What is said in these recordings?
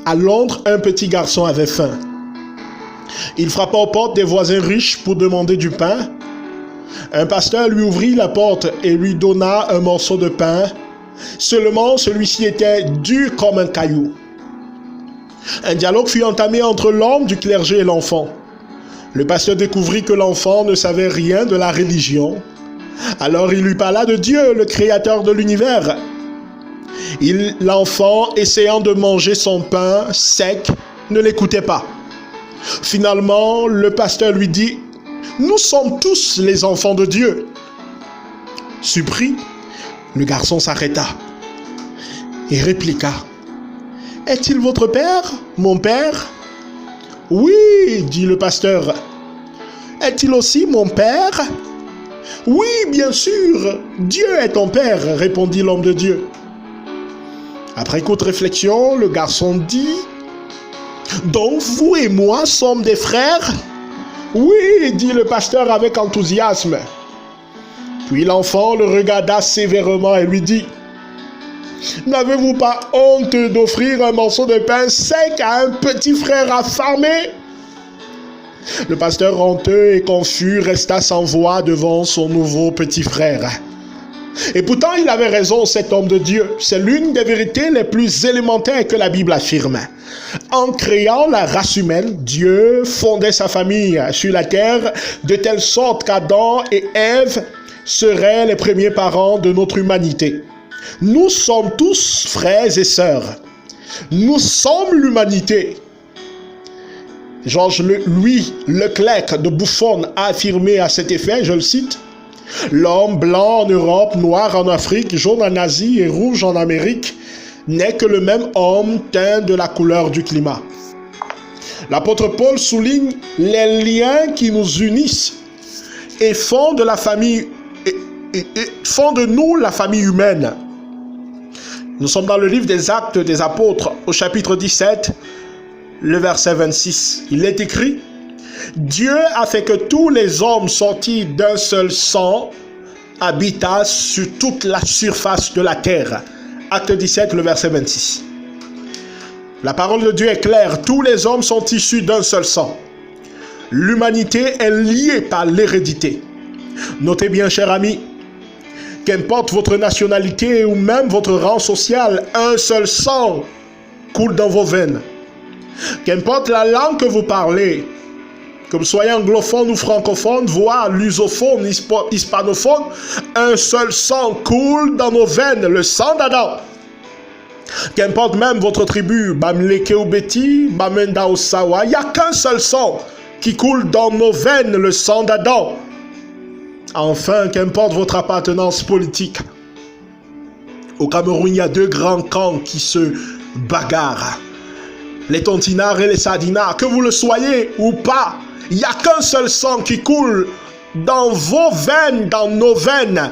À Londres, un petit garçon avait faim. Il frappa aux portes des voisins riches pour demander du pain. Un pasteur lui ouvrit la porte et lui donna un morceau de pain. Seulement, celui-ci était dur comme un caillou. Un dialogue fut entamé entre l'homme du clergé et l'enfant. Le pasteur découvrit que l'enfant ne savait rien de la religion. Alors il lui parla de Dieu, le créateur de l'univers. L'enfant, essayant de manger son pain sec, ne l'écoutait pas. Finalement, le pasteur lui dit « Nous sommes tous les enfants de Dieu. » Surpris, le garçon s'arrêta et répliqua « Est-il votre père, mon père ?»« Oui, dit le pasteur. »« Est-il aussi mon père ?»« Oui, bien sûr, Dieu est ton père, répondit l'homme de Dieu. » Après courte réflexion, le garçon dit « Donc vous et moi sommes des frères ?»« Oui, dit le pasteur avec enthousiasme. » Puis l'enfant le regarda sévèrement et lui dit « N'avez-vous pas honte d'offrir un morceau de pain sec à un petit frère affamé ?» Le pasteur honteux et confus resta sans voix devant son nouveau petit frère. Et pourtant, il avait raison, cet homme de Dieu. C'est l'une des vérités les plus élémentaires que la Bible affirme. En créant la race humaine, Dieu fondait sa famille sur la terre de telle sorte qu'Adam et Ève seraient les premiers parents de notre humanité. Nous sommes tous frères et sœurs. Nous sommes l'humanité. Georges Louis Leclerc de Buffon a affirmé à cet effet, je le cite, « L'homme blanc en Europe, noir en Afrique, jaune en Asie et rouge en Amérique n'est que le même homme teint de la couleur du climat. » L'apôtre Paul souligne les liens qui nous unissent et font de nous la famille humaine. Nous sommes dans le livre des Actes des Apôtres, au chapitre 17, le verset 26. Il est écrit « Dieu a fait que tous les hommes sortis d'un seul sang habitassent sur toute la surface de la terre. » Acte 17, le verset 26. La parole de Dieu est claire. Tous les hommes sont issus d'un seul sang. L'humanité est liée par l'hérédité. Notez bien, chers amis, qu'importe votre nationalité ou même votre rang social, un seul sang coule dans vos veines. Qu'importe la langue que vous parlez, que vous soyez anglophone ou francophone, voire lusophone, hispanophone, un seul sang coule dans nos veines, le sang d'Adam. Qu'importe même votre tribu, Bamleke ou Beti, Bamenda ou Sawa, il n'y a qu'un seul sang qui coule dans nos veines, le sang d'Adam. Enfin, qu'importe votre appartenance politique, au Cameroun, il y a deux grands camps qui se bagarrent. Les tontinards et les sardinards, que vous le soyez ou pas, il n'y a qu'un seul sang qui coule dans vos veines, dans nos veines.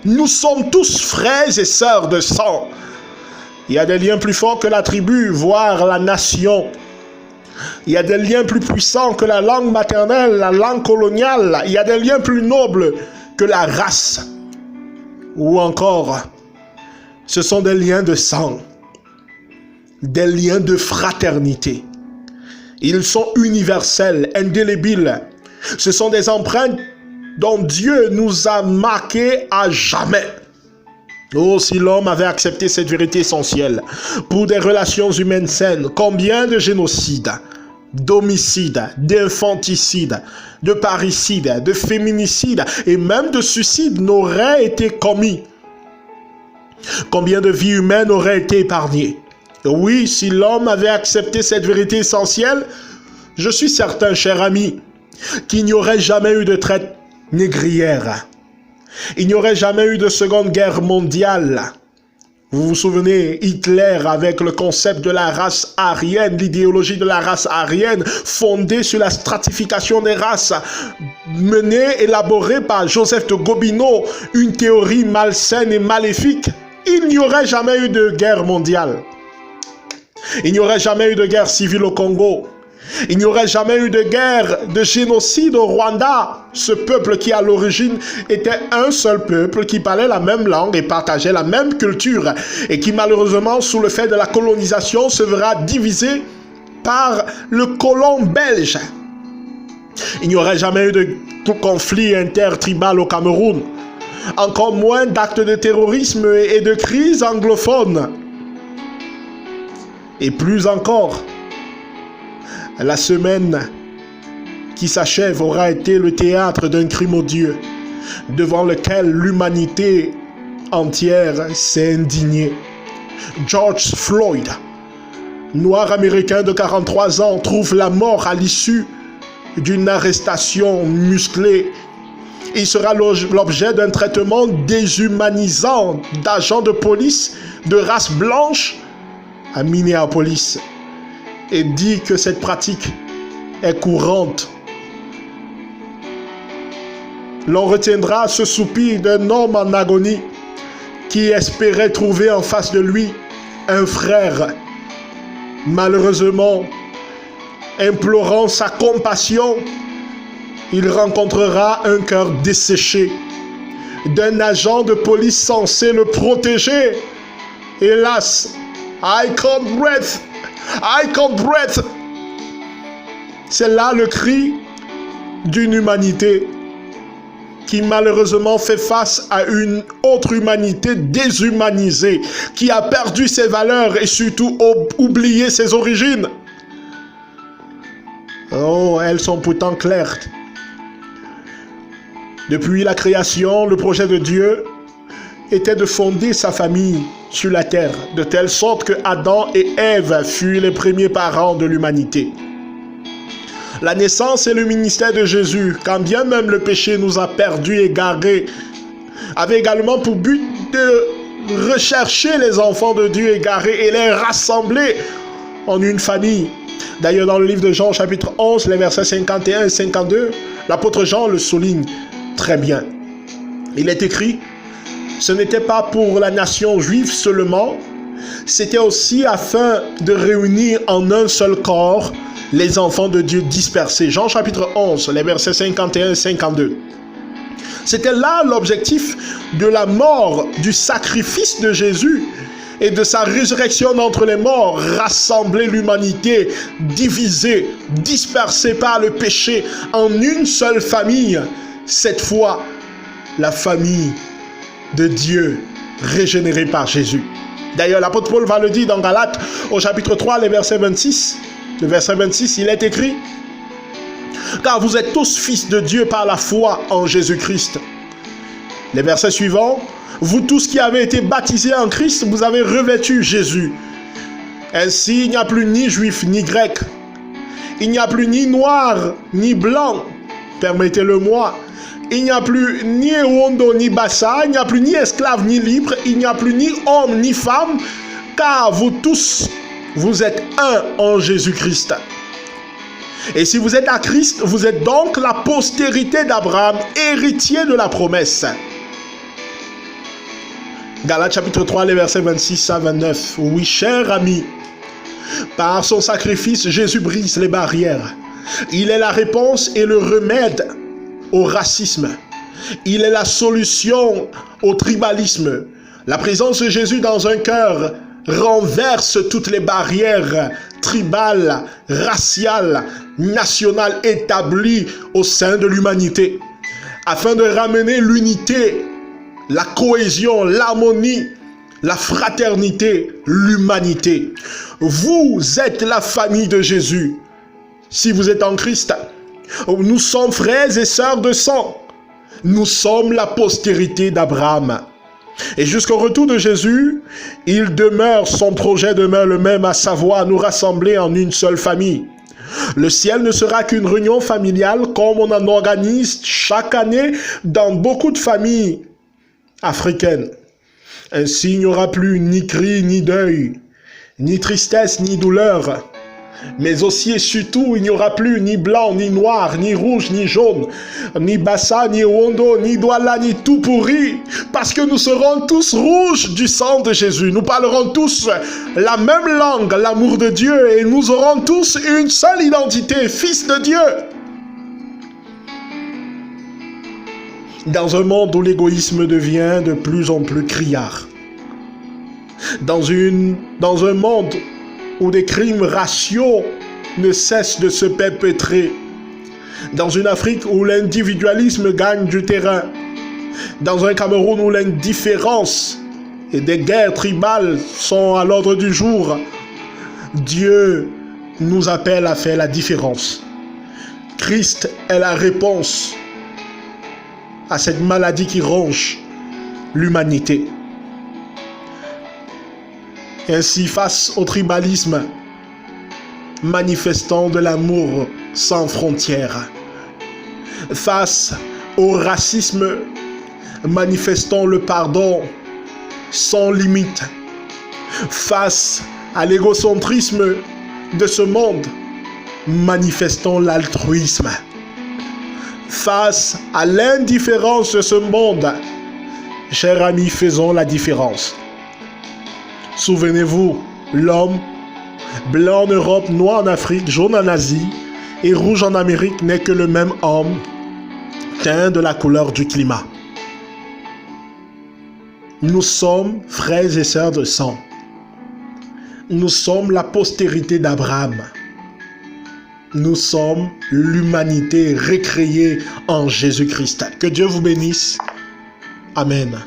Nous sommes tous frères et sœurs de sang. Il y a des liens plus forts que la tribu, voire la nation. Il y a des liens plus puissants que la langue maternelle, la langue coloniale. Il y a des liens plus nobles que la race. Ou encore, ce sont des liens de sang, des liens de fraternité. Ils sont universels, indélébiles. Ce sont des empreintes dont Dieu nous a marqués à jamais. Oh, si l'homme avait accepté cette vérité essentielle pour des relations humaines saines, combien de génocides, d'homicides, d'infanticides, de parricides, de féminicides et même de suicides n'auraient été commis? Combien de vies humaines auraient été épargnées? Oui, si l'homme avait accepté cette vérité essentielle, je suis certain, cher ami, qu'il n'y aurait jamais eu de traite négrière. Il n'y aurait jamais eu de seconde guerre mondiale. Vous vous souvenez, Hitler avec le concept de la race aryenne, l'idéologie de la race aryenne, fondée sur la stratification des races, élaborée par Joseph de Gobineau, une théorie malsaine et maléfique. Il n'y aurait jamais eu de guerre mondiale. Il n'y aurait jamais eu de guerre civile au Congo. Il n'y aurait jamais eu de guerre, de génocide au Rwanda. Ce peuple qui à l'origine était un seul peuple, qui parlait la même langue et partageait la même culture, et qui malheureusement, sous le fait de la colonisation, se verra divisé par le colon belge. Il n'y aurait jamais eu de conflit intertribal au Cameroun, encore moins d'actes de terrorisme et de crises anglophones. Et plus encore, la semaine qui s'achève aura été le théâtre d'un crime odieux devant lequel l'humanité entière s'est indignée. George Floyd, noir américain de 43 ans, trouve la mort à l'issue d'une arrestation musclée. Il sera l'objet d'un traitement déshumanisant d'agents de police de race blanche à Minneapolis, et dit que cette pratique est courante. L'on retiendra ce soupir d'un homme en agonie qui espérait trouver en face de lui un frère. Malheureusement, implorant sa compassion, il rencontrera un cœur desséché d'un agent de police censé le protéger. Hélas, I can't breathe. I can't breathe. C'est là le cri d'une humanité qui malheureusement fait face à une autre humanité déshumanisée, qui a perdu ses valeurs et surtout oublié ses origines. Oh, elles sont pourtant claires. Depuis la création, le projet de Dieu était de fonder sa famille sur la terre, de telle sorte que Adam et Ève furent les premiers parents de l'humanité. La naissance et le ministère de Jésus, quand bien même le péché nous a perdus et égarés, avait également pour but de rechercher les enfants de Dieu égarés et les rassembler en une famille. D'ailleurs, dans le livre de Jean, chapitre 11, les versets 51 et 52, l'apôtre Jean le souligne très bien. Il est écrit: ce n'était pas pour la nation juive seulement, c'était aussi afin de réunir en un seul corps les enfants de Dieu dispersés. Jean chapitre 11, les versets 51 et 52. C'était là l'objectif de la mort, du sacrifice de Jésus et de sa résurrection d'entre les morts, rassembler l'humanité divisée, dispersée par le péché en une seule famille, cette fois la famille de Dieu régénérée par Jésus. D'ailleurs, l'apôtre Paul va le dire dans Galates au chapitre 3, les versets 26. Le verset 26, il est écrit: car vous êtes tous fils de Dieu par la foi en Jésus-Christ. Les versets suivants: vous tous qui avez été baptisés en Christ, vous avez revêtu Jésus. Ainsi, il n'y a plus ni juif ni grec. Il n'y a plus ni noir ni blanc. Permettez-le-moi. Il n'y a plus ni Ewondo ni Bassa. Il n'y a plus ni esclave ni libre. Il n'y a plus ni homme ni femme. Car vous tous, vous êtes un en Jésus-Christ. Et si vous êtes à Christ, vous êtes donc la postérité d'Abraham, héritier de la promesse. Galates chapitre 3, les versets 26 à 29. Oui, cher ami, par son sacrifice, Jésus brise les barrières. Il est la réponse et le remède au racisme. Il est la solution au tribalisme. La présence de Jésus dans un cœur renverse toutes les barrières tribales, raciales, nationales établies au sein de l'humanité, afin de ramener l'unité, la cohésion, l'harmonie, la fraternité, l'humanité. Vous êtes la famille de Jésus. Si vous êtes en Christ, nous sommes frères et sœurs de sang. Nous sommes la postérité d'Abraham. Et jusqu'au retour de Jésus, son projet demeure le même, à savoir nous rassembler en une seule famille. Le ciel ne sera qu'une réunion familiale comme on en organise chaque année dans beaucoup de familles africaines. Ainsi, il n'y aura plus ni cri, ni deuil, ni tristesse, ni douleur. Mais aussi et surtout, il n'y aura plus ni blanc, ni noir, ni rouge, ni jaune, ni bassa, ni wondo, ni douala, ni tout pourri. Parce que nous serons tous rouges du sang de Jésus. Nous parlerons tous la même langue, l'amour de Dieu. Et nous aurons tous une seule identité, fils de Dieu. Dans un monde où l'égoïsme devient de plus en plus criard. Dans un monde où des crimes raciaux ne cessent de se perpétrer. Dans une Afrique où l'individualisme gagne du terrain. Dans un Cameroun où l'indifférence et des guerres tribales sont à l'ordre du jour. Dieu nous appelle à faire la différence. Christ est la réponse à cette maladie qui ronge l'humanité. Ainsi, face au tribalisme, manifestant de l'amour sans frontières. Face au racisme, manifestant le pardon sans limite. Face à l'égocentrisme de ce monde, manifestant l'altruisme. Face à l'indifférence de ce monde, chers amis, faisons la différence. Souvenez-vous, l'homme, blanc en Europe, noir en Afrique, jaune en Asie et rouge en Amérique n'est que le même homme, teint de la couleur du climat. Nous sommes frères et sœurs de sang. Nous sommes la postérité d'Abraham. Nous sommes l'humanité recréée en Jésus-Christ. Que Dieu vous bénisse. Amen.